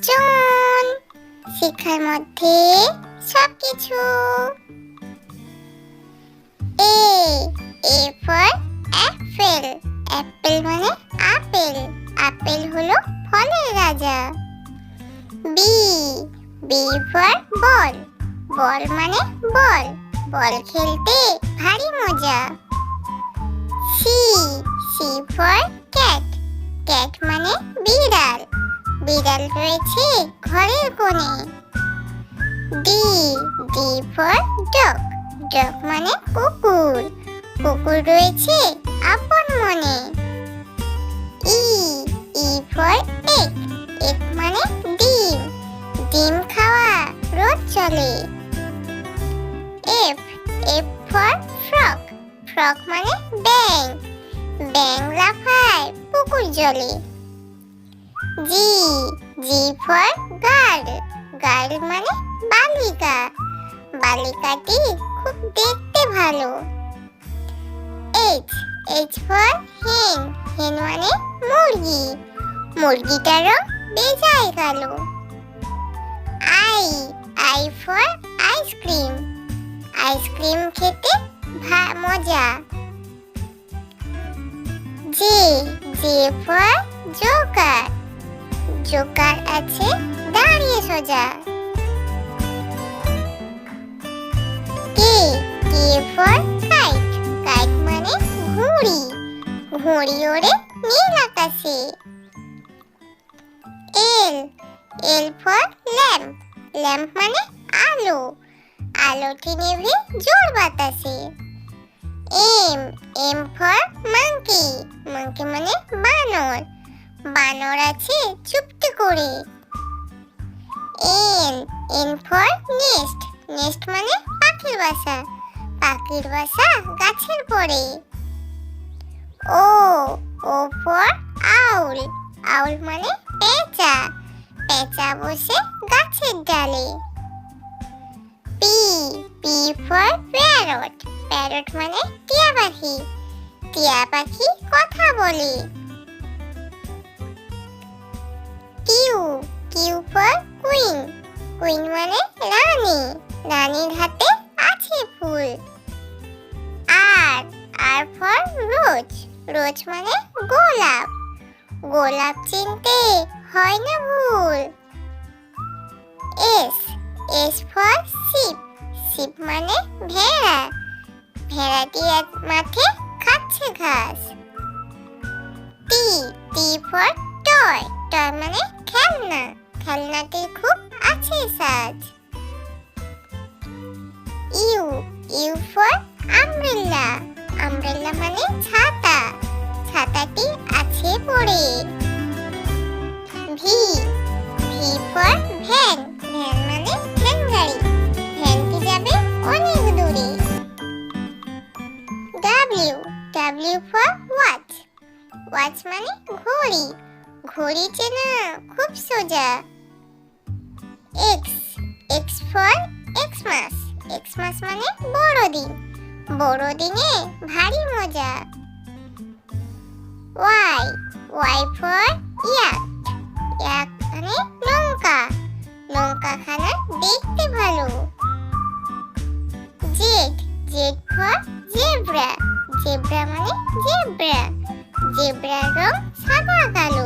জন শিক্ষার মধ্যে সবকিছু। A A for apple. Apple মানে আপেল। আপেল হলো ফলের রাজা। B B for ball. Ball মানে বল। বল খেলতে ভারী মজা। C C for cat. Cat মানে বিড়াল। বিড়াল রয়েছে ঘরের কোণে। D D for dog. Dog মানে কুকুর। কুকুর রয়েছে আপন মনে। E E for egg. Egg মানে ডিম। ডিম খাওয়া রোজ চলে। F F for frog. Frog মানে ব্যাঙ। ব্যাঙ লাফায় পুকুর জলে। জি জি ফর গার্ল। গার্ল মানে বালিকা। বালিকাটি খুব দেখতে ভালো। এইচ এইচ ফর হেন। হেন মানে মুরগি। মুরগিটার রং বেজায় কালো। I I for ice cream. Ice cream খেতে মজা। J J for joker. Joker আছে দাঁড়িয়ে সোজা। K K for kite. Kite মানে ঘুড়ি। ঘুড়ি ওড়ে নীল আকাশে। L L for lamp. Lamp মানে আলো। আলোটি নেভে জোর বাতাসে। M M for monkey. Monkey মানে বানর। বানর আছে চুপটি করে। N N for nest. Nest মানে পাখির বাসা। পাখির বাসা গাছের পরে। ও ও ফর আউল। আউল মানে পেঁচা। পেঁচা বসে গাছের ডালে। P P for parrot. Parrot মানে টিয়া পাখি। টিয়া পাখি কথা বলে। Q Q for queen. Queen মানে রানী। রানীর হাতে আছে ফুল। আর আর ফর রোজ। রোজ মানে গোলাপ। গোলাপ চিনতে হয় না ভুল। S S for sheep. Sheep মানে ভেড়া। ভেড়াটি এক মাঠে খাচ্ছে ঘাস। T T for toy. Toy মানে খেলনা। খেলনাটির খুব আছে সাজ। U U for umbrella. Umbrella মানে ছাতা। ছাতাটি আছে পড়ে। V V for van. Van মানে ভ্যান গাড়ি। ভ্যানটি যাবে অনেক দূরে। W W for watch. Watch মানে ঘড়ি। ঘড়ি চেনা খুব সোজা। X X for Xmas. Xmas মানে বড়দিন। বড়দিনে ভারী মজা। Y Y for yak. ইয়াক মানে লঙ্কা। লঙ্কা খানা দেখতে ভালো। Z Z for zebra. Zebra মানে জেব্রা। জেব্রার রং সাদা কালো।